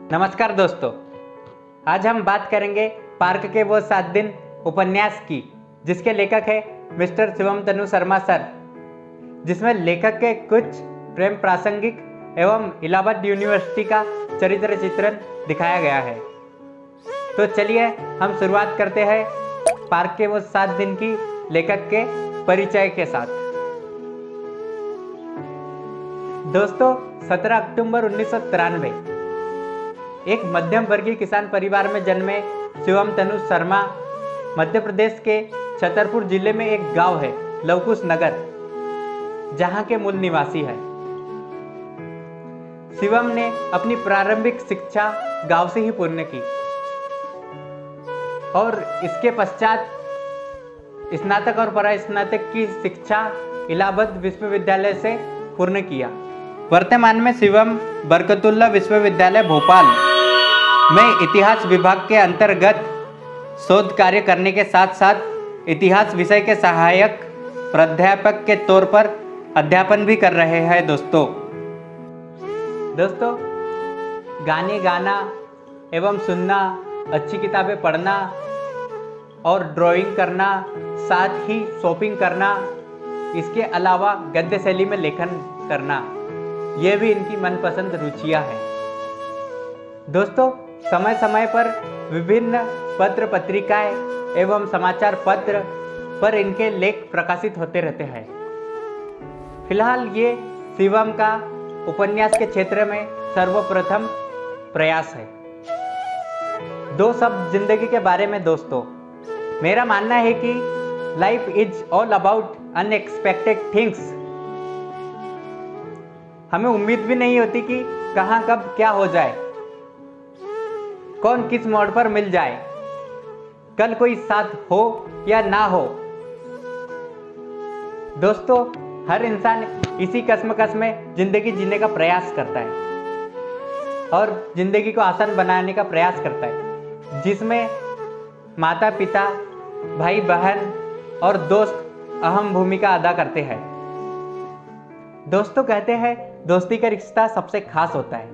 नमस्कार दोस्तों, आज हम बात करेंगे पार्क के वो 7 दिन उपन्यास की, जिसके लेखक है मिस्टर शिवम तनु शर्मा सर, जिसमें लेखक के कुछ प्रेम प्रासंगिक एवं इलाहाबाद यूनिवर्सिटी का चरित्र चित्रण दिखाया गया है। तो चलिए हम शुरुआत करते हैं पार्क के वो 7 दिन की लेखक के परिचय के साथ। दोस्तों, 17 अक्टूबर 1993 एक मध्यम वर्गीय किसान परिवार में जन्मे शिवम तनु शर्मा मध्य प्रदेश के छतरपुर जिले में एक गांव है लवकुश नगर, जहां के मूल निवासी है। शिवम ने अपनी प्रारंभिक शिक्षा गांव से ही पूर्ण की और इसके पश्चात स्नातक और परास्नातक की शिक्षा इलाहाबाद विश्वविद्यालय से पूर्ण किया। वर्तमान में शिवम बरकतुल्लाह विश्वविद्यालय भोपाल में इतिहास विभाग के अंतर्गत शोध कार्य करने के साथ साथ इतिहास विषय के सहायक प्राध्यापक के तौर पर अध्यापन भी कर रहे हैं। दोस्तों, गाने गाना एवं सुनना, अच्छी किताबें पढ़ना और ड्राइंग करना, साथ ही शॉपिंग करना, इसके अलावा गद्य शैली में लेखन करना, ये भी इनकी मनपसंद रुचियां हैं। दोस्तों, समय समय पर विभिन्न पत्र पत्रिकाएं एवं समाचार पत्र पर इनके लेख प्रकाशित होते रहते हैं। फिलहाल ये शिवम का उपन्यास के क्षेत्र में सर्वप्रथम प्रयास है। 2 शब्द जिंदगी के बारे में। दोस्तों, मेरा मानना है कि life is all about unexpected things. हमें उम्मीद भी नहीं होती कि कहां कब क्या हो जाए, कौन किस मोड़ पर मिल जाए, कल कोई साथ हो या ना हो। दोस्तों, हर इंसान इसी कश्मकश में जिंदगी जीने का प्रयास करता है और जिंदगी को आसान बनाने का प्रयास करता है, जिसमें माता पिता, भाई बहन और दोस्त अहम भूमिका अदा करते हैं। दोस्तों कहते हैं दोस्ती का रिश्ता सबसे खास होता है,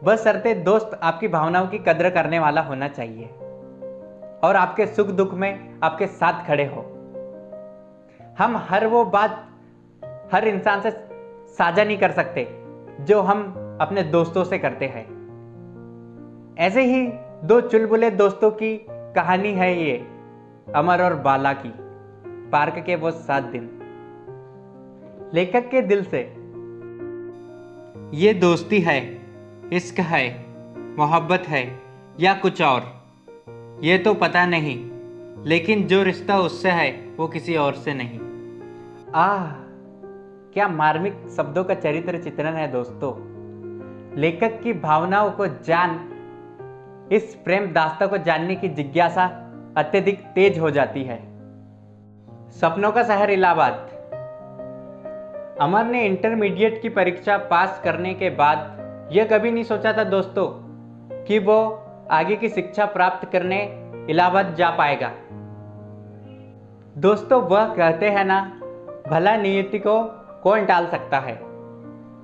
बशर्ते दोस्त आपकी भावनाओं की कद्र करने वाला होना चाहिए और आपके सुख दुख में आपके साथ खड़े हो। हम हर वो बात हर इंसान से साझा नहीं कर सकते जो हम अपने दोस्तों से करते हैं। ऐसे ही 2 चुलबुले दोस्तों की कहानी है ये, अमर और बाला की, पार्क के वो 7 दिन। लेखक के दिल से। ये दोस्ती है, इश्क है, मोहब्बत है या कुछ और, ये तो पता नहीं, लेकिन जो रिश्ता उससे है वो किसी और से नहीं। क्या मार्मिक शब्दों का चरित्र चित्रण है। दोस्तों, लेखक की भावनाओं को जान इस प्रेम दास्तां को जानने की जिज्ञासा अत्यधिक तेज हो जाती है। सपनों का शहर इलाहाबाद। अमर ने इंटरमीडिएट की परीक्षा पास करने के बाद यह कभी नहीं सोचा था दोस्तों कि वो आगे की शिक्षा प्राप्त करने इलाहाबाद जा पाएगा। दोस्तों, वह कहते हैं ना, भला नियति को कौन टाल सकता है।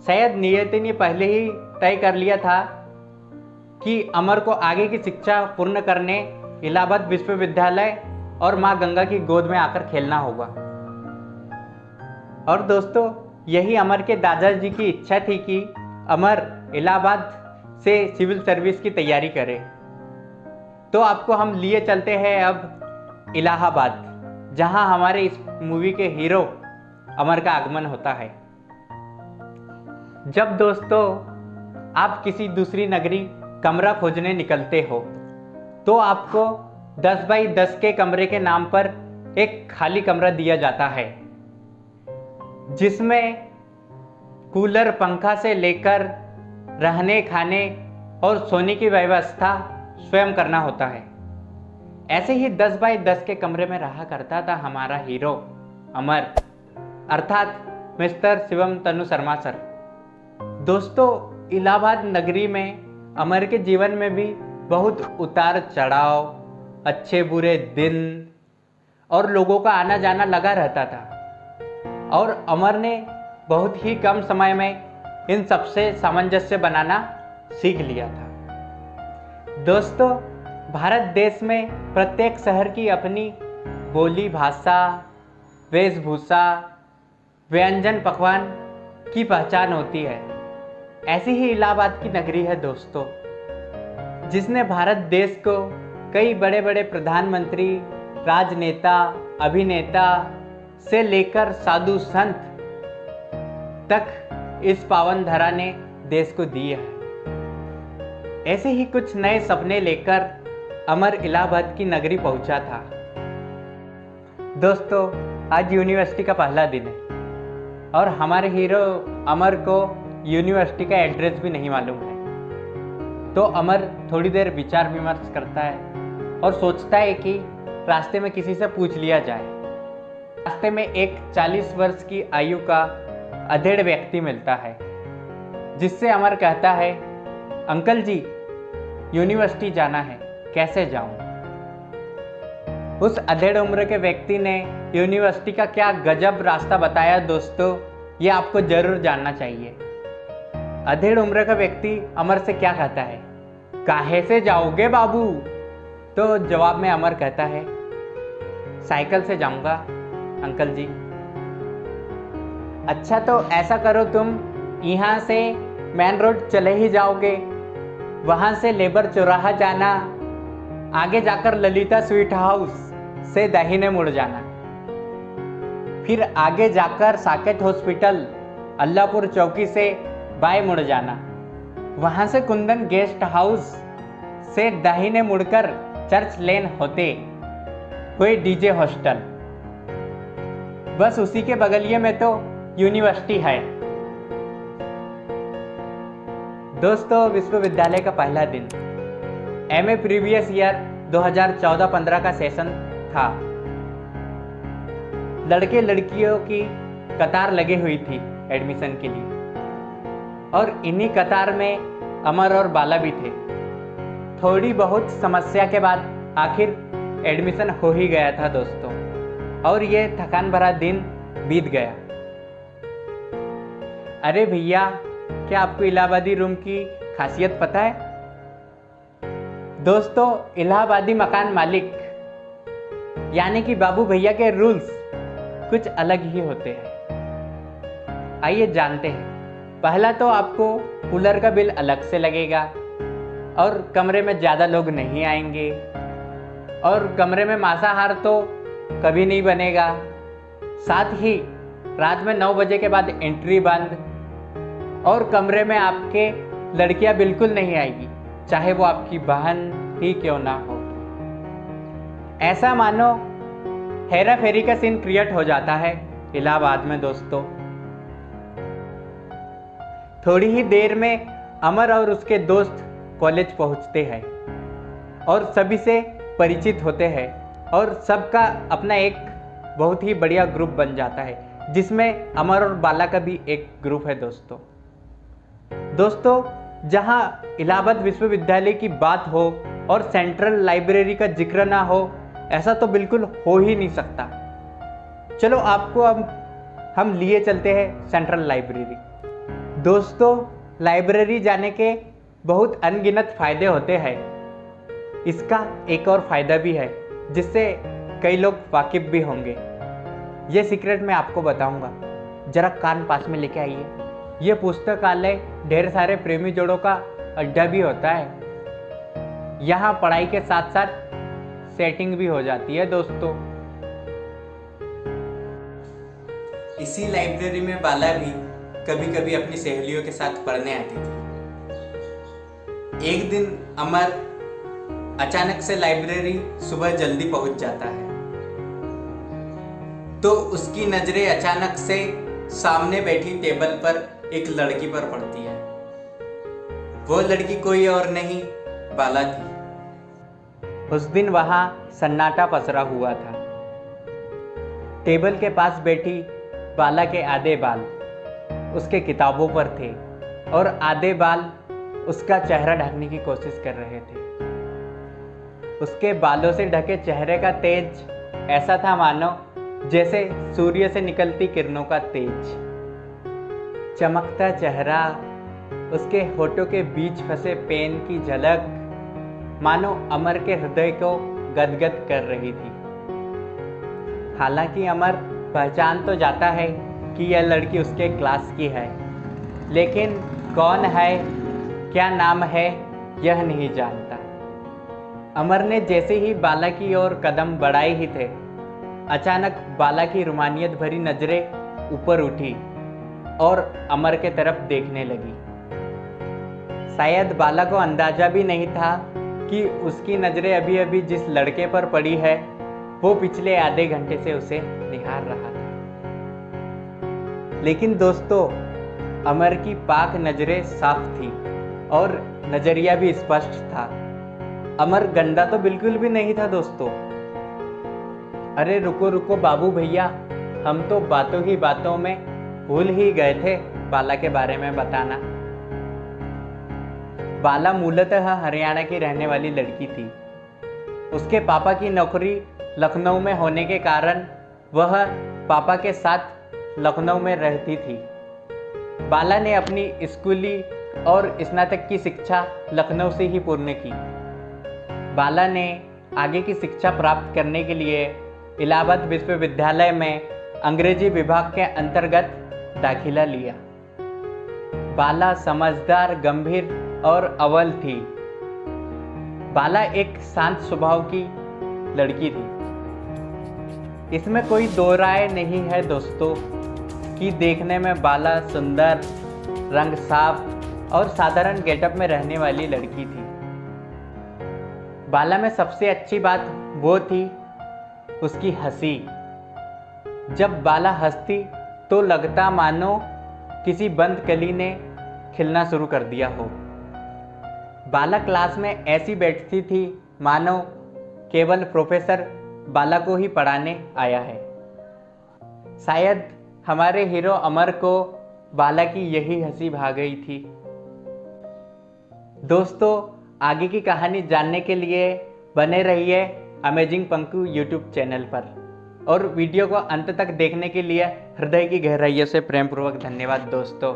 शायद नियति ने पहले ही तय कर लिया था कि अमर को आगे की शिक्षा पूर्ण करने इलाहाबाद विश्वविद्यालय और मां गंगा की गोद में आकर खेलना होगा। और दोस्तों, यही अमर के दादाजी की इच्छा थी कि अमर इलाहाबाद से सिविल सर्विस की तैयारी करे। तो आपको हम लिए चलते हैं अब इलाहाबाद, जहां हमारे इस मूवी के हीरो अमर का आगमन होता है। जब दोस्तों आप किसी दूसरी नगरी कमरा खोजने निकलते हो तो आपको 10 बाई 10 के कमरे के नाम पर एक खाली कमरा दिया जाता है, जिसमें कूलर, पंखा से लेकर रहने, खाने और सोने की व्यवस्था स्वयं करना होता है। ऐसे ही 10 बाई 10 के कमरे में रहा करता था हमारा हीरो अमर, अर्थात मिस्टर शिवम तनु शर्मा सर। दोस्तों, इलाहाबाद नगरी में अमर के जीवन में भी बहुत उतार चढ़ाव, अच्छे बुरे दिन और लोगों का आना जाना लगा रहता था और अमर ने बहुत ही कम समय में इन सबसे सामंजस्य बनाना सीख लिया था। दोस्तों, भारत देश में प्रत्येक शहर की अपनी बोली, भाषा, वेशभूषा, व्यंजन, पकवान की पहचान होती है। ऐसी ही इलाहाबाद की नगरी है दोस्तों, जिसने भारत देश को कई बड़े बड़े प्रधानमंत्री, राजनेता, अभिनेता से लेकर साधु संत तक इस पावन धरा ने देश को दिया है। ऐसे ही कुछ नए सपने लेकर अमर इलाहाबाद की नगरी पहुंचा था। दोस्तों, आज यूनिवर्सिटी का पहला दिन है और हमारे हीरो अमर को यूनिवर्सिटी का एड्रेस भी नहीं मालूम है। तो अमर थोड़ी देर विचार विमर्श करता है और सोचता है कि रास्ते में किसी से पूछ लिया जाए। रास्ते में एक 40 वर्ष की आयु का अधेड़ व्यक्ति मिलता है, जिससे अमर कहता है, अंकल जी, यूनिवर्सिटी जाना है, कैसे जाऊं? उस अधेड़ उम्र के व्यक्ति ने यूनिवर्सिटी का क्या गजब रास्ता बताया दोस्तों, ये आपको जरूर जानना चाहिए। अधेड़ उम्र का व्यक्ति अमर से क्या कहता है, काहे से जाओगे बाबू? तो जवाब में अमर कहता है, साइकिल से जाऊंगा अंकल जी। अच्छा, तो ऐसा करो, तुम यहाँ से मेन रोड चले ही जाओगे, वहां से लेबर चौराहा जाना, आगे जाकर ललिता स्वीट हाउस से दाहिने मुड़ जाना, फिर आगे जाकर साकेत हॉस्पिटल अल्लाहपुर चौकी से बाएं मुड़ जाना, वहां से कुंदन गेस्ट हाउस से दाहिने मुड़कर चर्च लेन होते हुए डीजे हॉस्टल, बस उसी के बगलिए में तो यूनिवर्सिटी है। दोस्तों, विश्वविद्यालय का पहला दिन एमए प्रीवियस ईयर 2014-15 का सेशन था। लड़के लड़कियों की कतार लगी हुई थी एडमिशन के लिए, और इन्हीं कतार में अमर और बाला भी थे। थोड़ी बहुत समस्या के बाद आखिर एडमिशन हो ही गया था दोस्तों, और ये थकान भरा दिन बीत गया। अरे भैया, क्या आपको इलाहाबादी रूम की खासियत पता है? दोस्तों, इलाहाबादी मकान मालिक यानी कि बाबू भैया के रूल्स कुछ अलग ही होते हैं। आइए जानते हैं। पहला तो आपको कूलर का बिल अलग से लगेगा, और कमरे में ज़्यादा लोग नहीं आएंगे, और कमरे में मांसाहार तो कभी नहीं बनेगा। साथ ही रात में 9 बजे के बाद एंट्री बंद, और कमरे में आपके लड़कियां बिल्कुल नहीं आएगी, चाहे वो आपकी बहन ही क्यों ना हो। ऐसा मानो हेरा फेरी का सीन क्रिएट हो जाता है इलाहाबाद में दोस्तों। थोड़ी ही देर में अमर और उसके दोस्त कॉलेज पहुंचते हैं और सभी से परिचित होते हैं, और सबका अपना एक बहुत ही बढ़िया ग्रुप बन जाता है, जिसमें अमर और बाला का भी एक ग्रुप है दोस्तों। जहां इलाहाबाद विश्वविद्यालय की बात हो और सेंट्रल लाइब्रेरी का जिक्र ना हो, ऐसा तो बिल्कुल हो ही नहीं सकता। चलो आपको अब हम लिए चलते हैं सेंट्रल लाइब्रेरी। दोस्तों, लाइब्रेरी जाने के बहुत अनगिनत फायदे होते हैं। इसका एक और फायदा भी है, जिससे कई लोग वाकिफ भी होंगे। ये सीक्रेट मैं आपको बताऊंगा, जरा कान पास में लेके आइए। ये पुस्तकालय ढेर सारे प्रेमी जोड़ों का अड्डा भी होता है। यहाँ पढ़ाई के साथ साथ सेटिंग भी हो जाती है दोस्तों। इसी लाइब्रेरी में बाला भी कभी कभी अपनी सहेलियों के साथ पढ़ने आती थी। एक दिन अमर अचानक से लाइब्रेरी सुबह जल्दी पहुंच जाता है, तो उसकी नजरें अचानक से सामने बैठी टेबल पर एक लड़की पर पड़ती है। वो लड़की कोई और नहीं, बाला थी। उस दिन वहां सन्नाटा पसरा हुआ था। टेबल के पास बैठी बाला के आधे बाल उसके किताबों पर थे, और आधे बाल उसका चेहरा ढकने की कोशिश कर रहे थे। उसके बालों से ढके चेहरे का तेज ऐसा था मानो जैसे सूर्य से निकलती किरणों का तेज। चमकता चेहरा, उसके होठों के बीच फंसे पेन की झलक मानो अमर के हृदय को गदगद कर रही थी। हालांकि अमर पहचान तो जाता है कि यह लड़की उसके क्लास की है, लेकिन कौन है, क्या नाम है, यह नहीं जानता। अमर ने जैसे ही बाला की ओर कदम बढ़ाए ही थे, अचानक बाला की रुमानियत भरी नजरें ऊपर उठी और अमर के तरफ देखने लगी। शायद बाला को अंदाजा भी नहीं था कि उसकी नजरें अभी अभी जिस लड़के पर पड़ी है वो पिछले आधे घंटे से उसे निहार रहा था। लेकिन दोस्तों, अमर की पाक नजरें साफ थी और नजरिया भी स्पष्ट था। अमर गंदा तो बिल्कुल भी नहीं था दोस्तों। अरे रुको रुको बाबू भैया, हम तो बातों ही बातों में भूल ही गए थे बाला के बारे में बताना। बाला मूलतः हरियाणा की रहने वाली लड़की थी। उसके पापा की नौकरी लखनऊ में होने के कारण वह पापा के साथ लखनऊ में रहती थी। बाला ने अपनी स्कूली और स्नातक की शिक्षा लखनऊ से ही पूर्ण की। बाला ने आगे की शिक्षा प्राप्त करने के लिए इलाहाबाद विश्वविद्यालय में अंग्रेजी विभाग के अंतर्गत दाखिला लिया। बाला समझदार, गंभीर और अव्वल थी। बाला एक शांत स्वभाव की लड़की थी। इसमें कोई दो राय नहीं है दोस्तों कि देखने में बाला सुंदर, रंग साफ और साधारण गेटअप में रहने वाली लड़की थी। बाला में सबसे अच्छी बात वो थी उसकी हंसी। जब बाला हंसती तो लगता मानो किसी बंद कली ने खिलना शुरू कर दिया हो। बाला क्लास में ऐसी बैठती थी मानो केवल प्रोफेसर बाला को ही पढ़ाने आया है। शायद हमारे हीरो अमर को बाला की यही हंसी भा गई थी। दोस्तों, आगे की कहानी जानने के लिए बने रहिए अमेजिंग पंकु यूट्यूब चैनल पर, और वीडियो को अंत तक देखने के लिए हृदय की गहराइयों से प्रेमपूर्वक धन्यवाद दोस्तों।